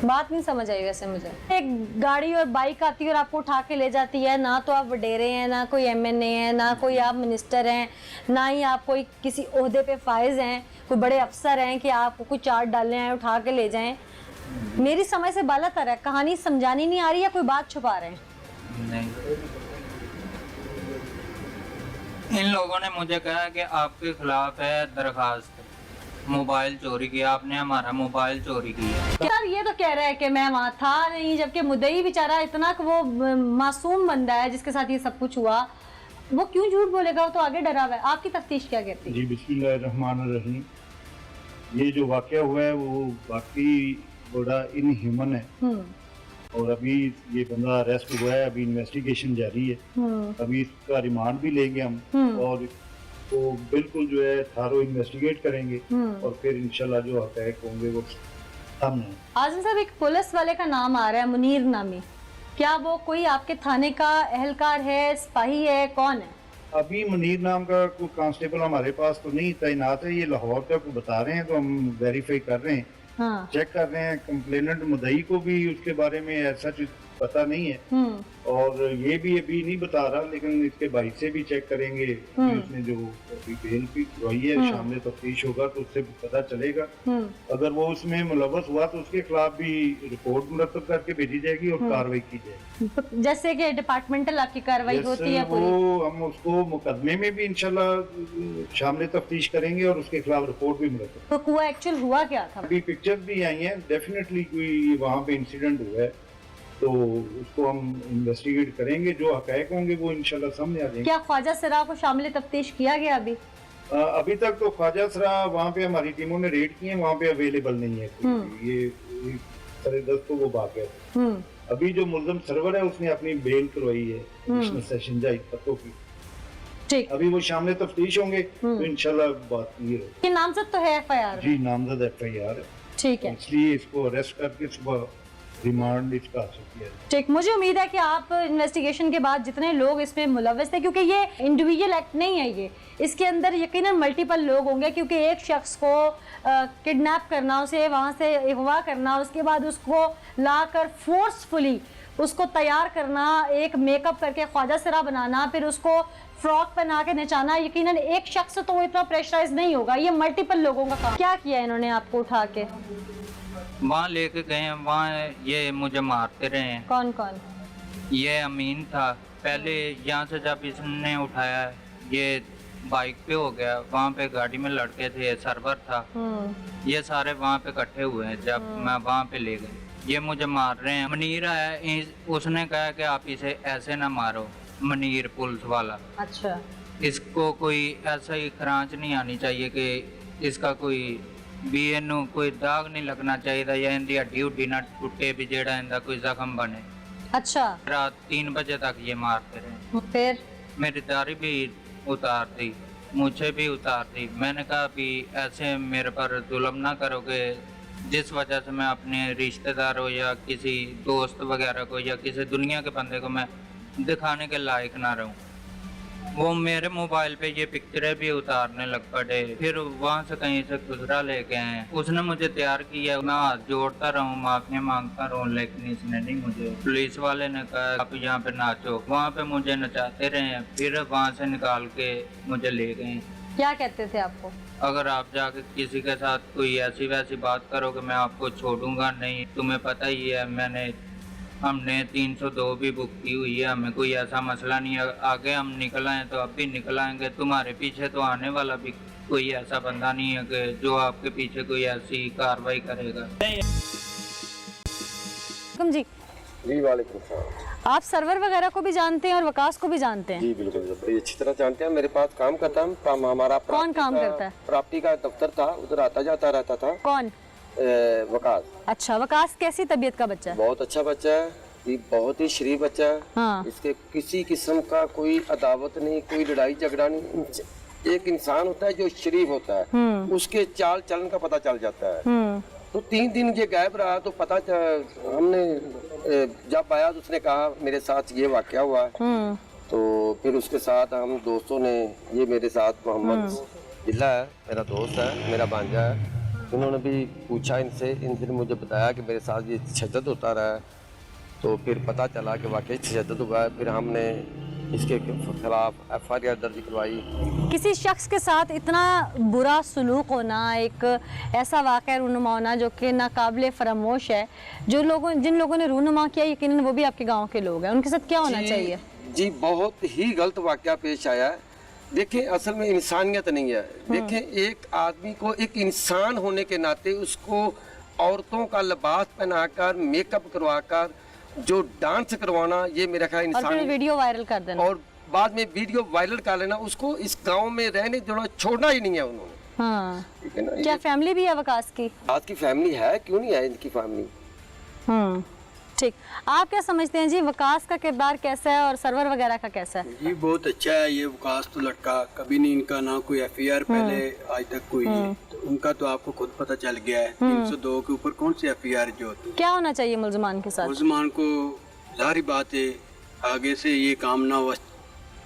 बात नहीं समझ आई वैसे मुझे। एक गाड़ी और बाइक आती है और आपको उठा के ले जाती है, ना तो आप वडेरे हैं, ना कोई एमएनए है, ना कोई आप मिनिस्टर हैं, ना ही आप कोई किसी ओहदे पे फाइज हैं, कोई बड़े अफसर हैं कि आपको कोई चार्ट डालने आए उठा के ले जाएं। मेरी समझ से बालातर है, कहानी समझानी नहीं आ रही या कोई बात छुपा रहे हैं? नहीं, इन लोगों ने मुझे कहा कि आपके खिलाफ है दरखास्त, मोबाइल चोरी किया आपने, हमारा मोबाइल चोरी किया। सर ये तो कह रहा है कि मैं वहाँ था नहीं, जबकि मुद्दई बेचारा इतना वो मासूम बंदा है जिसके साथ ये सब कुछ हुआ, वो क्यों झूठ बोलेगा? वो तो आगे डरा हुआ है। आपकी तफ्तीश क्या कहती है? जी बिस्मिल्लाहिर्रहमानिर्रहीम। ये जो वाक़या हुआ है वो वाकई बड़ा इनह्यूमन है और अभी ये बंदा अरेस्ट हुआ है, अभी इन्वेस्टिगेशन जारी है, अभी इसका रिमांड भी लेंगे हम और तो बिल्कुल जो है थारो इन्वेस्टिगेट करेंगे और फिर इंशाल्लाह जो हक़ाइक़ होंगे वो सामने। आज़म साहब, एक पुलिस वाले का नाम आ रहा है, मुनीर नामी, क्या वो कोई आपके थाने का एहलकार है, सिपाही है, कौन है? अभी मुनीर नाम का कोई कांस्टेबल हमारे पास तो नहीं तैनात है, ये लाहौर का को बता रहे हैं तो हम वेरीफाई कर रहे हैं, हाँ। चेक कर रहे हैं। कंप्लेनेंट मुद्दई को भी उसके बारे में ऐसा कुछ पता नहीं है और ये भी अभी नहीं बता रहा, लेकिन इसके भाई से भी चेक करेंगे कि उसने जो अभी बेल भी करवाई है, सामने तफ्तीश होगा तो उससे पता चलेगा। अगर वो उसमें मुलव्वस हुआ तो उसके खिलाफ भी रिपोर्ट मुरतब करके भेजी जाएगी और कार्रवाई की जाएगी, जैसे कि डिपार्टमेंटल आपकी कार्रवाई होती है पूरी। वो हम उसको मुकदमे में भी इंशाल्लाह शामिल तफ्तीश करेंगे और उसके खिलाफ रिपोर्ट भी मुरतब। तो हुआ एक्चुअल हुआ क्या था? अभी पिक्चर्स भी आई हैं, डेफिनेटली कोई वहाँ पे इंसिडेंट हुआ है तो उसको हम इन्वेस्टिगेट करेंगे, जो हक़ाइक़ होंगे वो इंशाल्लाह सामने आ जाएंगे। क्या ख्वाजा सरा को शामिल तफ्तीश किया गया अभी? अभी तक तो ख्वाजा सरा वहाँ पे हमारी टीमों ने रेड किए, वहाँ पे अवेलेबल नहीं है, ये सरेदस्त तो वो भाग गया। अभी जो मुल्ज़म सरवर है उसने अपनी बेल करवाई है कमिश्नर सेशन जज पत्तों की, ठीक। अभी वो शामिल तफ्तीश होंगे तो इंशाल्लाह बात क्लियर होगी। ये नामजद तो है एफआईआर? जी नामजद एफआईआर है, ठीक है, इसलिए इसको अरेस्ट करके सुबह रिमांड इसका हासिल किया है। ठीक। मुझे उम्मीद है कि आप इन्वेस्टिगेशन के बाद जितने लोग इसमें मुलव्वस थे, क्योंकि ये इंडिविजुअल एक्ट नहीं है, ये इसके अंदर यकीनन मल्टीपल लोग होंगे, क्योंकि एक शख्स को किडनैप करना, उसे वहाँ से अगवा करना, उसके बाद उसको लाकर फोर्सफुली उसको तैयार करना, एक मेकअप करके ख्वाजा सरा बनाना, फिर उसको फ्रॉक पहना के नचाना, यकीनन एक शख्स तो इतना प्रेशराइज नहीं होगा, ये मल्टीपल लोगों का काम। क्या किया इन्होंने आपको उठा के? वहाँ लेके गए, वहाँ ये मुझे मारते रहे हैं। कौन कौन? ये अमीन था पहले, यहाँ से जब इसने उठाया ये बाइक पे हो गया, वहाँ पे गाड़ी में लड़के थे, सर्वर था, ये सारे वहाँ पे इकट्ठे हुए हैं। जब मैं वहाँ पे ले गए ये मुझे मार रहे हैं। मनीर आया, उसने कहा कि आप इसे ऐसे ना मारो, मनीर पुलिस वाला। अच्छा। इसको कोई ऐसा ही खरांच नहीं आनी चाहिए कि इसका कोई भी इनू कोई दाग नहीं लगना चाहिए या इनकी हड्डी हुड्डी ना टुटे भी, जेड़ा इनका कोई जख्म बने। अच्छा। रात 3 बजे तक ये मारते रहे। फिर मेरी दाढ़ी भी उतार दी, मुझे भी उतार दी। मैंने कहा भी ऐसे मेरे पर जुल्म ना करोगे, जिस वजह से मैं अपने रिश्तेदारों या किसी दोस्त वगैरह को या किसी दुनिया के बंदे को मैं दिखाने के लायक ना रहूं। वो मेरे मोबाइल पे ये पिक्चरें भी उतारने लग पड़े, फिर वहाँ से कहीं से खुदरा लेके आए। उसने मुझे तैयार किया, मैं हाथ जोड़ता रहूँ, माफिया मांगता रहूँ, लेकिन इसने नहीं। मुझे पुलिस वाले ने कहा आप यहाँ पे नाचो, वहाँ पे मुझे नचाते रहे, फिर वहाँ से निकाल के मुझे ले गए। क्या कहते थे आपको? अगर आप जाके किसी के साथ कोई ऐसी वैसी बात करोगे मैं आपको छोड़ूंगा नहीं। तुम्हें पता ही है हमने 302 भी बुक की हुई है, हमें कोई ऐसा मसला नहीं है। आगे हम निकल आए तो अब भी निकल आएंगे, तुम्हारे पीछे तो आने वाला भी कोई ऐसा बंदा नहीं है कि जो आपके पीछे कोई ऐसी कार्रवाई करेगा। जी वालेकुम सलाम। आप सर्वर वगैरह को भी जानते हैं और वकास को भी जानते हैं? जी बिल्कुल, बड़ी अच्छी तरह जानते हैं। मेरे पास काम करता है, हमारा कौन काम करता है? प्रॉपर्टी का दफ्तर था, उधर आता जाता रहता था। कौन? वकास। अच्छा, वकास कैसी तबीयत का बच्चा है? बहुत अच्छा बच्चा है, ये बहुत ही शरीफ बच्चा है। हाँ। इसके किसी किस्म का कोई अदावत नहीं, कोई लड़ाई झगड़ा नहीं। एक इंसान होता है जो शरीफ होता है, उसके चाल चलन का पता चल जाता है। तो 3 दिन ये गायब रहा तो पता हमने जब आया तो उसने कहा मेरे साथ ये वाकया हुआ है। तो फिर उसके साथ हम दोस्तों ने, ये मेरे साथ मोहम्मद जिला है, मेरा दोस्त है, मेरा भांजा है, उन्होंने भी पूछा इनसे, इनसे मुझे बताया कि मेरे साथ ये तशद्दुद होता रहा है। तो फिर पता चला कि वाकई तशद्दुद हुआ है। फिर हमने इसके खिलाफ FIR दर्ज करवाई। किसी शख्स के साथ इतना बुरा सलूक होना, एक ऐसा वाक़या रूनुमा होना जो कि नाकाबिले फरामोश है। जिन लोगों ने रूनुमा किया यकीनन वो भी आपके गांव के लोग हैं, उनके साथ क्या होना चाहिए? जी बहुत ही गलत वाक़या पेश आया है। देखें असल में इंसानियत नहीं है। देखें एक आदमी को एक इंसान होने के नाते उसको औरतों का लिबास पहनाकर, मेकअप करवाकर जो डांस करवाना, ये मेरा ख्याल और फिर वीडियो वायरल कर देना और बाद में वीडियो वायरल कर लेना, उसको इस गांव में रहने छोड़ना ही नहीं है उन्होंने। हाँ। ठीक है ना? क्या फैमिली भी है वकास की? आज की फैमिली है, क्यों नहीं है इनकी फैमिली। ठीक, आप क्या समझते हैं जी, वकास का किरदार कैसा है और सरवर वगैरह का कैसा है? ये बहुत अच्छा है। ये वकास तो लड़का कभी नहीं, इनका ना कोई FIR पहले आज तक कोई तो उनका तो आपको खुद पता चल गया है। 302 के ऊपर कौन सी FIR जो होती है। क्या होना चाहिए मुलजमान के साथ? मुलजमान को जाहिर बात है आगे से ये काम ना हो,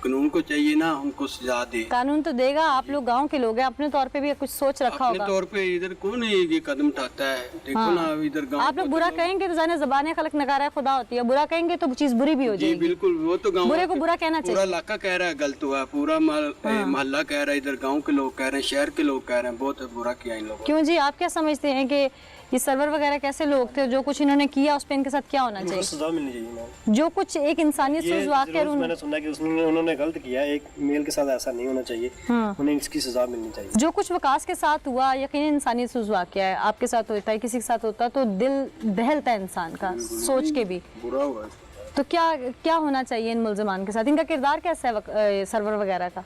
कानून को चाहिए ना उनको सजा दे। कानून तो देगा, आप लोग गांव के लोग हैं, अपने तौर पे भी कुछ सोच रखा अपने होगा। तौर पे इधर कौन है ये कदम उठाता है? देखो ना इधर गाँव आप लोग बुरा कहेंगे तो जाने ज़बानें खलक नकारा खुदा होती है, बुरा कहेंगे तो चीज बुरी भी हो जी जाएगी। बिल्कुल, वो तो गाँव बुरे को बुरा कहना पूरा चाहिए। इलाका कह रहा है गलत हुआ, पूरा मोहल्ला कह रहा है, इधर गांव के लोग कह रहे हैं, शहर के लोग कह रहे हैं बहुत बुरा किया इन लोगों ने। क्यों जी, आप क्या समझते हैं कि ये सर्वर वगैरह कैसे लोग थे, जो कुछ इन्होंने किया उस पे इनके साथ क्या होना चाहिए? सजा मिलनी चाहिए मैम। जो कुछ एक इंसानियत से उस वाक़या मैंने सुना कि उन्होंने गलत किया, एक मेल के साथ ऐसा नहीं होना चाहिए, उन्हें इसकी सजा मिलनी चाहिए। जो कुछ वकास के साथ हुआ यकीनन इंसानियत से उस वाक़या है, आपके साथ होता है, किसी के साथ होता है तो दिल दहलता है इंसान का सोच के भी। बुरा हुआ है। तो क्या होना चाहिए इन मुलजमान के साथ? इनका किरदार कैसा है सर्वर वगैरह का?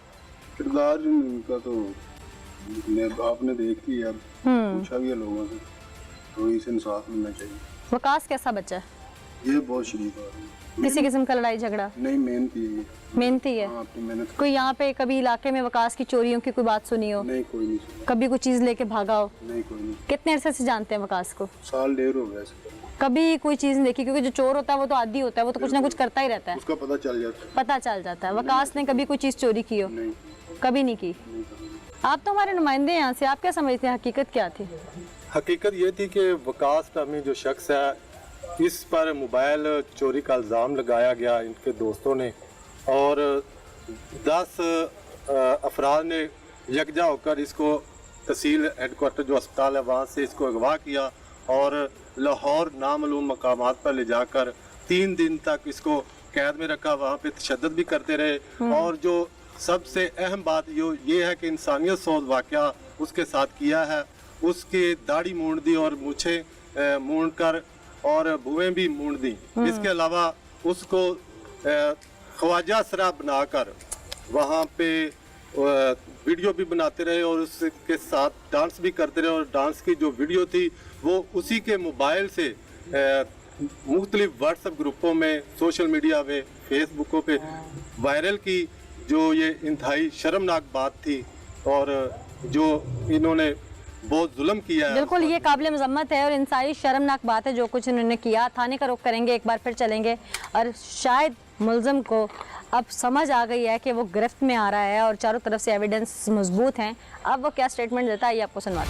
किरदार इनका तो आपने देख लिया, पूछा भी है लोगों से, तो इसे इंसाफ मिलना चाहिए। वकास कैसा बच्चा है? ये बहुत शरीफ आदमी है, किसी किस्म का लड़ाई झगड़ा? नहीं मेहनती है ये। मेहनती है। हाँ, अपनी मेहनत। कोई यहाँ पे कभी इलाके में वकास की चोरियों की कोई बात सुनी हो? नहीं कोई नहीं सुना। कभी कोई चीज़ लेके भागा हो? नहीं कोई नहीं। कितने अरसे से जानते हैं वकास को? साल डेढ़ हो गया इसका। कभी कोई चीज़ नहीं देखी? क्योंकि जो चोर होता है वो तो आदी होता है, वो तो कुछ ना कुछ करता ही रहता है, उसका पता चल जाता है। पता चल जाता है। वकास ने कभी कोई चीज़ चोरी की हो? नहीं कभी नहीं की। आप तो हमारे नुमाइंदे हैं यहाँ से, आप क्या समझते हैं हकीकत क्या थी? हकीकत ये थी कि वकास नामी जो शख्स है, इस पर मोबाइल चोरी का इल्ज़ाम लगाया गया इनके दोस्तों ने, और 10 अफराद ने यकजा होकर इसको तहसील हेडक्वार्टर जो अस्पताल है वहाँ से इसको अगवा किया और लाहौर नामालूम मकामात पर ले जाकर 3 दिन तक इसको कैद में रखा, वहाँ पे तशद्दुद भी करते रहे। और जो सबसे अहम बात ये है कि इंसानियत सोच वाक़या उसके साथ किया है। उसकी दाढ़ी मूंड दी और मूछें मूंड कर और भुएं भी मूंड दी। इसके अलावा उसको ख्वाजा सरा बनाकर वहाँ पे वीडियो भी बनाते रहे और उसके साथ डांस भी करते रहे, और डांस की जो वीडियो थी वो उसी के मोबाइल से मुख्तलिफ व्हाट्सएप ग्रुपों में, सोशल मीडिया में, फेसबुकों पे वायरल की, जो ये इंतहाई शर्मनाक बात थी और जो इन्होंने बहुत जुल्म किया है। बिल्कुल, ये काबिल मजम्मत है और इंसानी शर्मनाक बात है जो कुछ इन्होंने किया। थाने का रुख करेंगे, एक बार फिर चलेंगे और शायद मुलज़म को अब समझ आ गई है कि वो गिरफ्त में आ रहा है और चारों तरफ से एविडेंस मजबूत हैं। अब वो क्या स्टेटमेंट देता है ये आपको सुनवाते हैं।